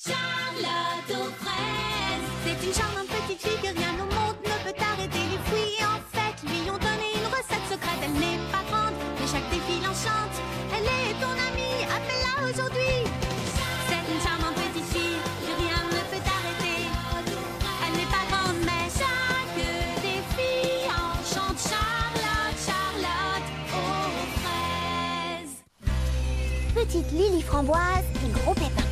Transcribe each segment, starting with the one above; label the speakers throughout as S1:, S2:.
S1: Charlotte aux fraises. C'est une charmante petite fille que rien au monde ne peut arrêter. Les fruits en fait lui ont donné une recette secrète. Elle n'est pas grande, mais chaque défi l'enchante. Elle est ton amie, appelle-la aujourd'hui. C'est une charmante petite fille que rien ne peut arrêter. Elle n'est pas grande, mais chaque défi enchante. Charlotte, Charlotte aux fraises.
S2: Petite Lily Framboise et gros Pépin.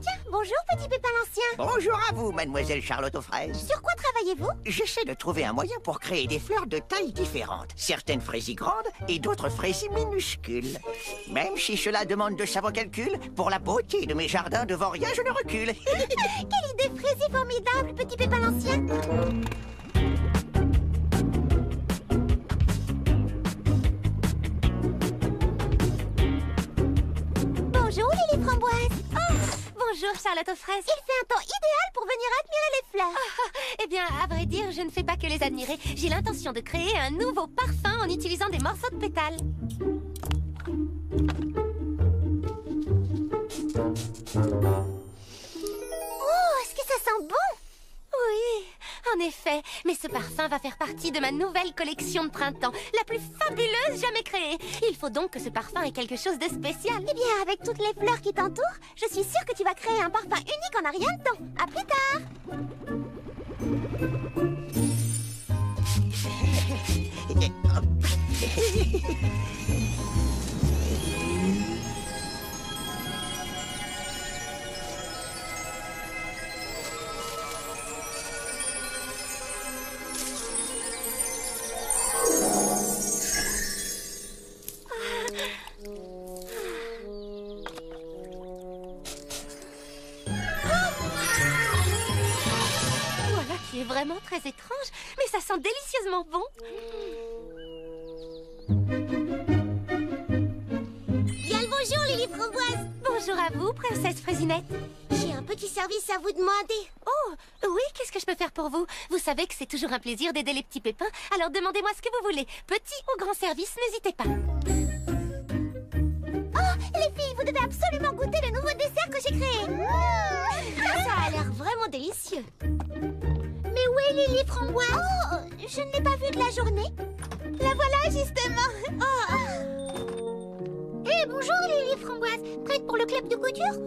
S2: Tiens, bonjour petit Pépin l'Ancien.
S3: Bonjour à vous, mademoiselle Charlotte aux fraises.
S2: Sur quoi travaillez-vous?
S3: J'essaie de trouver un moyen pour créer des fleurs de tailles différentes. Certaines fraisies grandes et d'autres fraisies minuscules. Même si cela demande de savants calculs, pour la beauté de mes jardins devant rien, je ne recule.
S2: Quelle idée frais et formidable, petit Pépin l'Ancien. Bonjour Lily Framboise.
S1: Bonjour Charlotte aux fraises.
S2: Il fait un temps idéal pour venir admirer les fleurs.
S1: Eh bien, à vrai dire, je ne fais pas que les admirer. J'ai l'intention de créer un nouveau parfum en utilisant des morceaux de pétales.
S2: Oh, est-ce que ça sent bon?
S1: Oui, en effet. Mais ce parfum va faire partie de ma nouvelle collection de printemps, la plus fabuleuse jamais créée. Il faut donc que ce parfum ait quelque chose de spécial.
S2: Eh bien, avec toutes les fleurs qui t'entourent, je suis sûre que tu vas créer un parfum unique en un rien de temps. À plus tard.
S1: Voilà qui est vraiment très étrange, mais ça sent délicieusement bon.
S2: Bien le bonjour Lily Framboise.
S1: Bonjour à vous, princesse Fraisinette.
S2: J'ai un petit service à vous demander.
S1: Oh, oui, qu'est-ce que je peux faire pour vous? Vous savez que c'est toujours un plaisir d'aider les petits pépins, alors demandez-moi ce que vous voulez. Petit ou grand service, n'hésitez pas.
S2: Oh, les filles, vous devez absolument goûter le nouveau dessert que j'ai créé. Ça a l'air vraiment délicieux. Mais où est Lily Framboise? Oh, je ne l'ai pas vue de la journée. La voilà justement. Oh. Bonjour Lily Framboise. Prête pour le club de couture?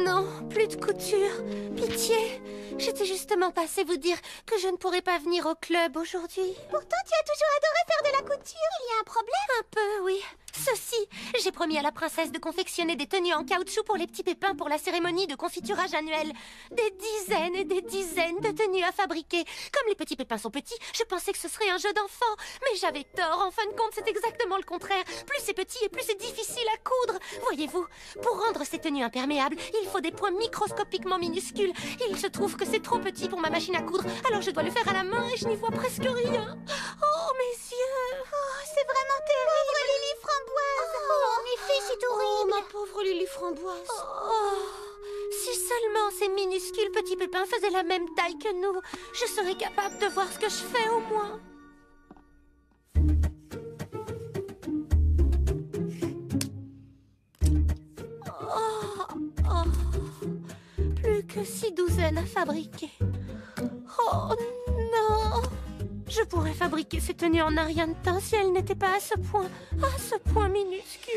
S1: Non, plus de couture. Pitié. J'étais justement passée vous dire que je ne pourrais pas venir au club aujourd'hui.
S2: Pourtant, tu as toujours adoré faire de la couture. Il y a un problème?
S1: Un peu, oui. Ceci, j'ai promis à la princesse de confectionner des tenues en caoutchouc pour les petits pépins pour la cérémonie de confiturage annuelle. Des dizaines et des dizaines de tenues à fabriquer. Comme les petits pépins sont petits, je pensais que ce serait un jeu d'enfant. Mais j'avais tort, en fin de compte, c'est exactement le contraire. Plus c'est petit et plus c'est difficile à coudre. Voyez-vous, pour rendre ces tenues imperméables, il faut des points microscopiquement minuscules. Il se trouve que c'est trop petit pour ma machine à coudre, alors je dois le faire à la main et je n'y vois presque rien. Oh, mes yeux.
S2: Oh, c'est vraiment terrible. Pauvre Lily Framboise. Oh, en effet, c'est horrible.
S1: Ma pauvre Lily Framboise. Oh, si seulement ces minuscules petits pépins faisaient la même taille que nous, je serais capable de voir ce que je fais au moins. Plus que 6 douzaines à fabriquer. Oh non! Je pourrais fabriquer ces tenues en un rien de temps si elles n'étaient pas à ce point minuscule.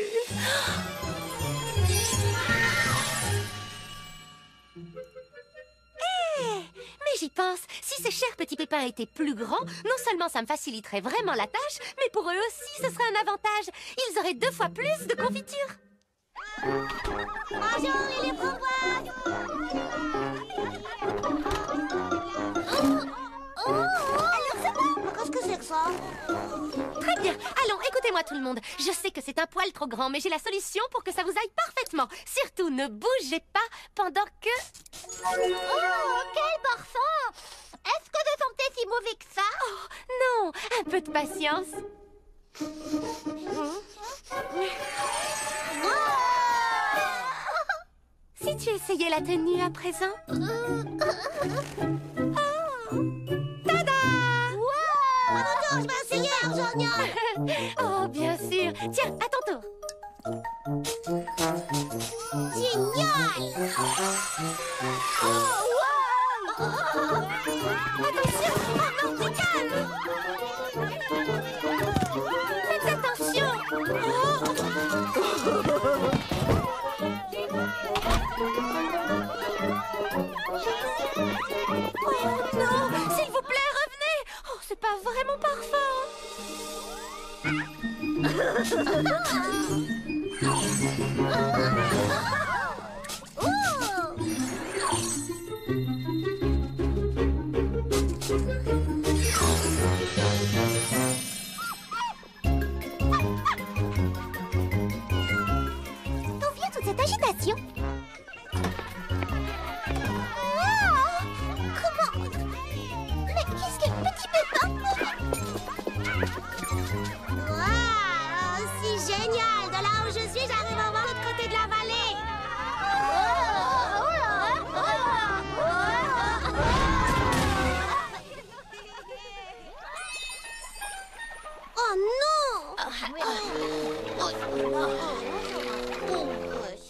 S1: Mais j'y pense, si ces chers petits pépins étaient plus grands, non seulement ça me faciliterait vraiment la tâche, mais pour eux aussi ce serait un avantage. Ils auraient 2 fois plus de confiture.
S2: Bonjour Lily Framboise. Alors c'est bon. Qu'est-ce que c'est que ça?
S1: Très bien, allons, écoutez-moi tout le monde. Je sais que c'est un poil trop grand, mais j'ai la solution pour que ça vous aille parfaitement. Surtout, ne bougez pas pendant que...
S2: Oh, quel parfum! Est-ce que ce sont
S1: peu de patience. Si tu essayais la tenue à présent. Tada!
S2: À mon tour, je vais essayer, génial.
S1: Oh, bien sûr. Tiens, à ton tour.
S2: Génial.
S1: Attention! Oh non, t'es calme! Faites attention! Oh non! S'il vous plaît, revenez! Oh, c'est pas vrai mon parfum!
S2: D'où vient toute cette agitation? Comment? Mais qu'est-ce que petit pépin? Waouh, c'est génial! De là où je suis, j'arrive à voir l'autre côté de la vallée. Oh non!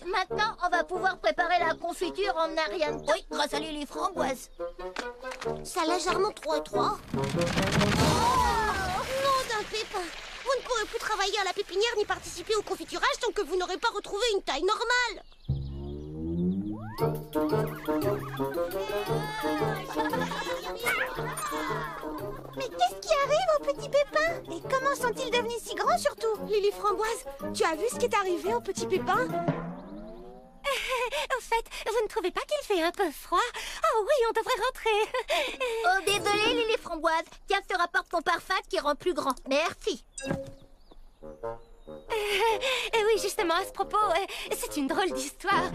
S4: Maintenant, on va pouvoir préparer la confiture en un rien de temps. Oui, grâce à Lily Framboise.
S2: C'est légèrement trop étroit. Oh, non d'un pépin. Vous ne pourrez plus travailler à la pépinière ni participer au confiturage tant que vous n'aurez pas retrouvé une taille normale. Mais qu'est-ce qui arrive aux petits pépins? Et comment sont-ils devenus si grands surtout?
S5: Lily Framboise, tu as vu ce qui est arrivé au petit pépin?
S1: Au fait, vous ne trouvez pas qu'il fait un peu froid? Oh oui, on devrait rentrer.
S4: Oh, désolé, Lily Framboise. Tiens, je te rapporte ton parfum qui rend plus grand. Merci.
S1: Oui, justement, à ce propos, c'est une drôle d'histoire.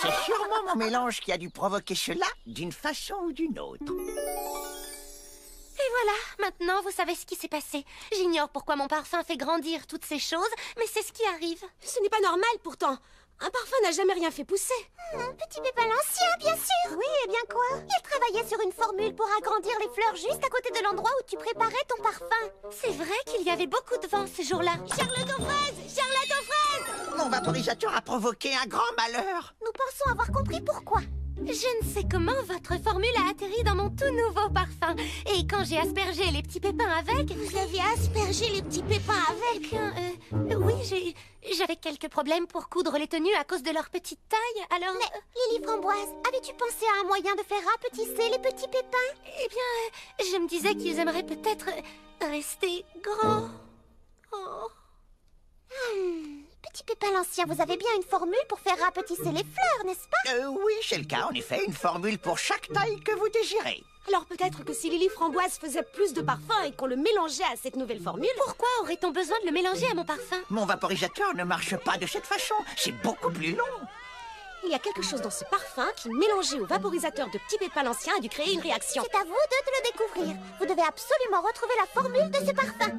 S3: C'est sûrement mon mélange qui a dû provoquer cela d'une façon ou d'une autre.
S1: Et voilà, maintenant vous savez ce qui s'est passé. J'ignore pourquoi mon parfum fait grandir toutes ces choses, mais c'est ce qui arrive.
S5: Ce n'est pas normal pourtant. Un parfum n'a jamais rien fait pousser.
S2: Petit pépin l'ancien, bien sûr. Oui, et bien quoi? Il travaillait sur une formule pour agrandir les fleurs juste à côté de l'endroit où tu préparais ton parfum.
S1: C'est vrai qu'il y avait beaucoup de vent ce jour-là.
S2: Charlotte aux fraises! Charlotte aux fraises!
S3: Mon vaporisateur a provoqué un grand malheur.
S2: Nous pensons avoir compris pourquoi.
S1: Je ne sais comment votre formule a atterri dans mon tout nouveau parfum. Et quand j'ai aspergé les petits pépins avec...
S2: Vous avez aspergé les petits pépins avec?
S1: Oui, j'avais quelques problèmes pour coudre les tenues à cause de leur petite taille, alors...
S2: Mais, Lily Framboise, avais-tu pensé à un moyen de faire rapetisser les petits pépins?
S1: Eh bien, je me disais qu'ils aimeraient peut-être rester grands. Oh.
S2: Petit pépin l'ancien, vous avez bien une formule pour faire rapetisser les fleurs, n'est-ce pas?
S3: Oui, c'est le cas, en effet, une formule pour chaque taille que vous désirez.
S5: Alors peut-être que si Lily Framboise faisait plus de parfum et qu'on le mélangeait à cette nouvelle formule...
S1: Pourquoi aurait-on besoin de le mélanger à mon parfum?
S3: Mon vaporisateur ne marche pas de cette façon, c'est beaucoup plus long.
S5: Il y a quelque chose dans ce parfum qui, mélangé au vaporisateur de petit pépin l'ancien, a dû créer une réaction.
S2: C'est à vous deux de le découvrir. Vous devez absolument retrouver la formule de ce parfum.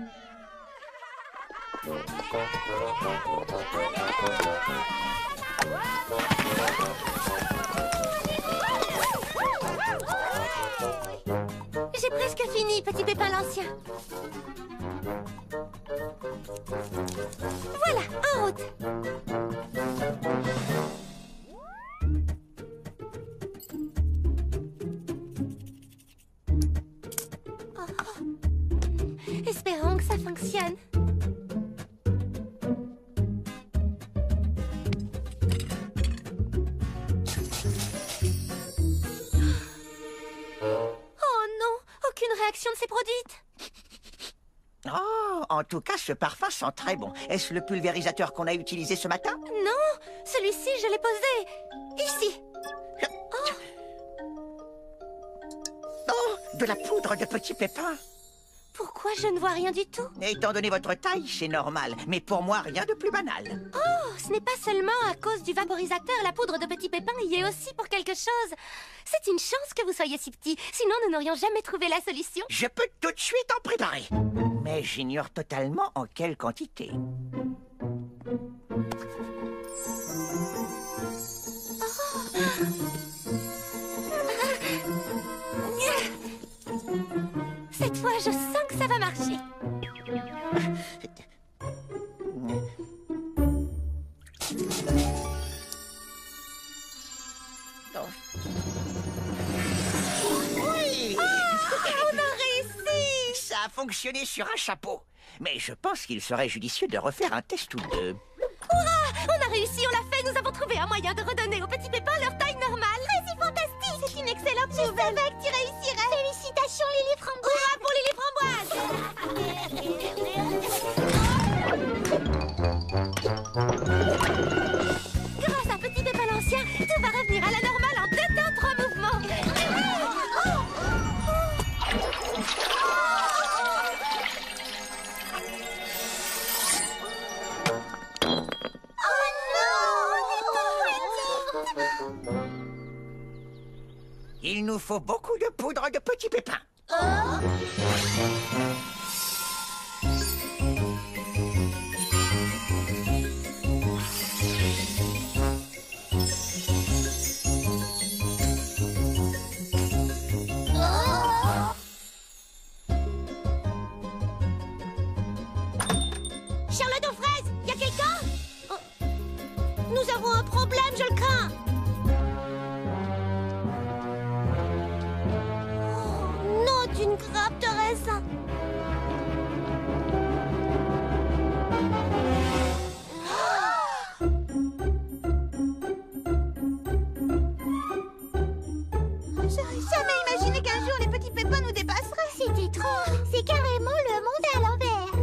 S1: J'ai presque fini, petit pépin l'ancien. Voilà, en route. Espérons que ça fonctionne. Réaction ne s'est produite.
S3: Oh, en tout cas, ce parfum sent très bon. Est-ce le pulvérisateur qu'on a utilisé ce matin?
S1: Non, celui-ci, je l'ai posé ici.
S3: Oh, de la poudre de petits pépins.
S1: Pourquoi je ne vois rien du tout?
S3: Étant donné votre taille, c'est normal. Mais pour moi, rien de plus banal.
S1: Oh, ce n'est pas seulement à cause du vaporisateur, la poudre de petits pépins y est aussi pour quelque chose. C'est une chance que vous soyez si petit, sinon nous n'aurions jamais trouvé la solution.
S3: Je peux tout de suite en préparer. Mais j'ignore totalement en quelle quantité.
S1: Cette fois, je sens que ça va marcher.
S3: Oui!
S1: On a réussi!
S3: Ça a fonctionné sur un chapeau. Mais je pense qu'il serait judicieux de refaire un test ou deux.
S1: Hurrah! On a réussi, on l'a fait, nous avons trouvé un moyen de redonner aux petits pépins leur taille normale.
S2: C'est fantastique!
S1: C'est une excellente nouvelle.
S2: Je savais que tu réussirais! Félicitations, Lily Framboise!
S1: Hurrah pour Lily Framboise! Grâce à Petit Pépin l'Ancien, tout va revenir à la normale en 2 temps, 3 mouvements.
S3: Il nous faut beaucoup de poudre de petits pépins.
S5: Charlotte aux fraises, y a quelqu'un? Oh. Nous avons un problème, je le crains. Oh, non, d'une grappe de raisin.
S2: J'aurais jamais imaginé qu'un jour les petits pépins nous dépasseraient. C'était trop. C'est carrément le monde à l'envers.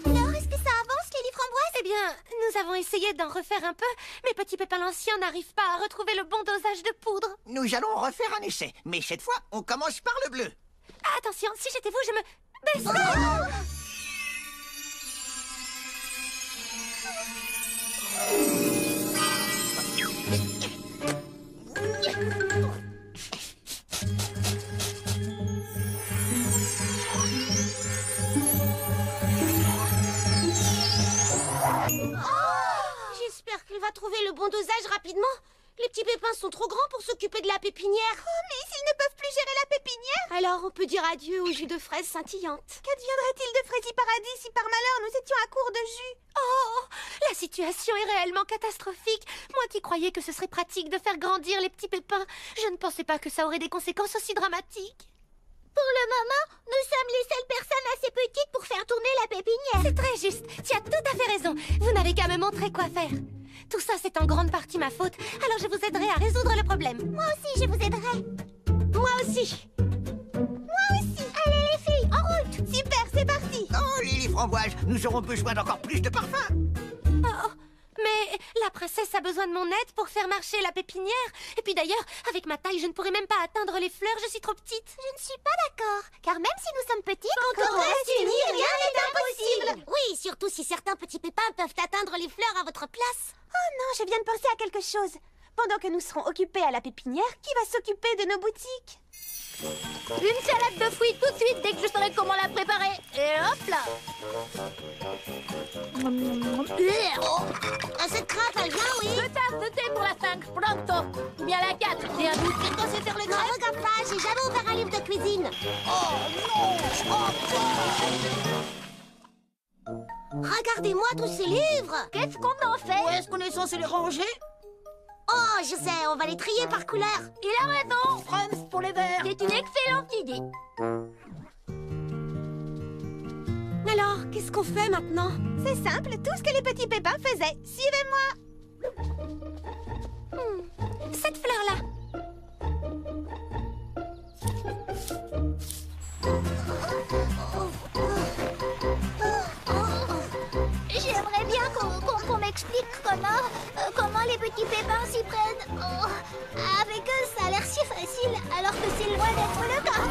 S2: Alors, est-ce que ça avance, Lily Framboise?
S1: Eh bien, nous avons essayé d'en refaire un peu, mais Petit Pépin l'Ancien n'arrive pas à retrouver le bon dosage de poudre.
S3: Nous allons refaire un essai. Mais cette fois, on commence par le bleu.
S1: Attention, si j'étais vous, je me baisserais.
S5: J'espère qu'il va trouver le bon dosage rapidement. Les petits pépins sont trop grands pour s'occuper de la pépinière.
S2: Oh, mais s'ils ne peuvent plus gérer la pépinière,
S5: Alors on peut dire adieu au jus de fraises scintillantes.
S2: qu'adviendrait-il de Freddy Paradis si par malheur nous étions à court de jus?
S1: Oh, la situation est réellement catastrophique. Moi qui croyais que ce serait pratique de faire grandir les petits pépins, je ne pensais pas que ça aurait des conséquences aussi dramatiques.
S2: Pour le moment, nous sommes les seules personnes assez petites pour faire tourner la pépinière.
S1: C'est très juste, tu as tout à fait raison. Vous n'avez qu'à me montrer quoi faire. Tout ça, c'est en grande partie ma faute, alors je vous aiderai à résoudre le problème.
S2: Moi aussi, je vous aiderai.
S5: Moi aussi.
S2: Moi aussi. Allez les filles, en route. Super, c'est parti.
S3: Oh, Lily Framboise, nous aurons besoin d'encore plus de parfum.
S1: Oh, mais la princesse a besoin de mon aide pour faire marcher la pépinière. Et puis d'ailleurs, avec ma taille, je ne pourrais même pas atteindre les fleurs, je suis trop petite.
S2: Je ne suis pas d'accord, car même si nous sommes petits,
S5: Quand on reste unis, rien
S2: n'est impossible.
S5: Oui, surtout si certains petits pépins peuvent atteindre les fleurs à votre place.
S2: Oh non, je viens de penser à quelque chose. Pendant que nous serons occupés à la pépinière, qui va s'occuper de nos boutiques?
S4: Une salade de fruits tout de suite dès que je saurai comment la préparer. Et hop là.
S5: Cette grappe, elle vient, oui.
S4: 2 tasses de thé pour la 5, pronto. Ou bien la 4, j'ai un doute.
S5: C'est quand c'est faire les crêpes. Regarde pas, j'ai jamais ouvert un livre de cuisine. Regardez-moi tous ces livres.
S4: Qu'est-ce qu'on en fait?
S5: Où est-ce qu'on est censé les ranger? Oh, je sais, on va les trier par couleur.
S4: Il a raison, Franz, pour les verts. C'est une excellente idée.
S5: Alors, qu'est-ce qu'on fait maintenant?
S2: C'est simple, tout ce que les petits pépins faisaient. Suivez-moi.
S1: Cette fleur-là.
S2: J'aimerais bien qu'on m'explique comment les petits pépins s'y prennent. Oh, avec eux, ça a l'air si facile, alors que c'est loin d'être le cas.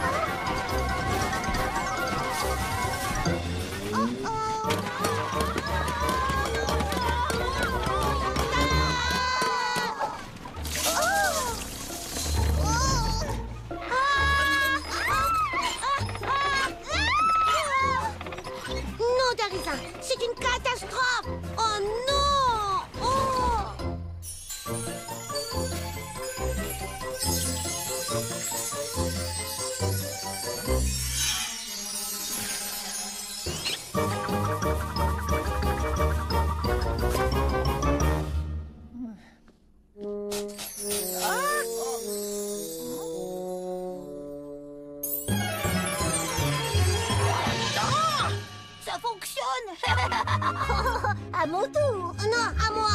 S4: À mon tour.
S2: Non, à moi.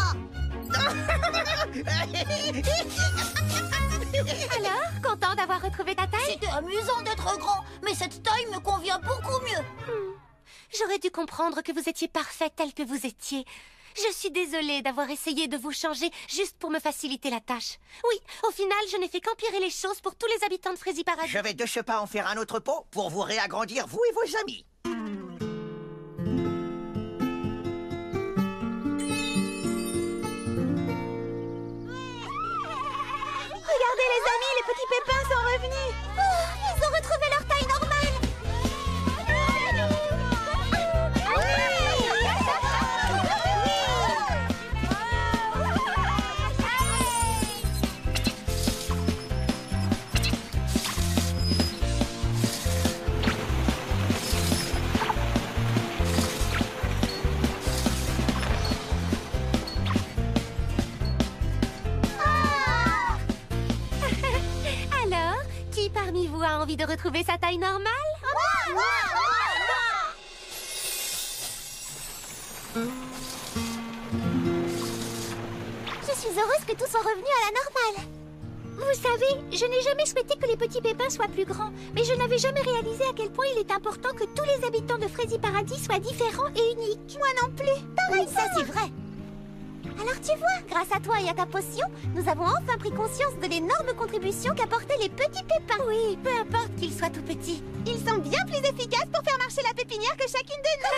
S1: Alors, content d'avoir retrouvé ta taille?
S4: C'était amusant d'être grand, mais cette taille me convient beaucoup mieux.
S1: J'aurais dû comprendre que vous étiez parfaite telle que vous étiez. Je suis désolée d'avoir essayé de vous changer juste pour me faciliter la tâche. Oui, au final, je n'ai fait qu'empirer les choses pour tous les habitants de Frézy Paradis.
S3: Je vais de ce pas en faire un autre pot pour vous réagrandir, vous et vos amis.
S2: Regardez les amis, les petits pépins sont revenus. Oh, ils ont retrouvé leur taille normale.
S1: Alors, qui parmi vous a envie de retrouver sa taille normale?
S2: Je suis heureuse que tous soient revenus à la normale. Vous savez, je n'ai jamais souhaité que les petits pépins soient plus grands, mais je n'avais jamais réalisé à quel point il est important que tous les habitants de Frézy Paradis soient différents et uniques. Moi non plus. Pareil, ça c'est vrai. Alors tu vois, grâce à toi et à ta potion, nous avons enfin pris conscience de l'énorme contribution qu'apportaient les petits pépins.
S1: Oui, peu importe qu'ils soient tout petits.
S2: Ils sont bien plus efficaces pour faire marcher la pépinière que chacune de nous.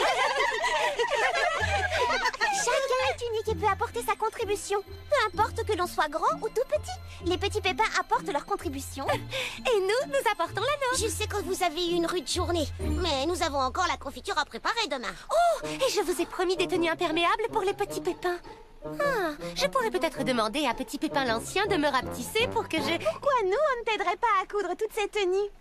S2: Chacun est unique et peut apporter sa contribution. Peu importe que l'on soit grand ou tout petit. Les petits pépins apportent leur contribution.
S1: Et nous apportons la nôtre.
S2: Je sais que vous avez eu une rude journée, mais nous avons encore la confiture à préparer demain.
S1: Oh, et je vous ai promis des tenues imperméables pour les petits pépins. Ah, je pourrais peut-être demander à Petit Pépin l'Ancien de me rapetisser pour que je...
S2: Pourquoi nous, on ne t'aiderait pas à coudre toutes ces tenues?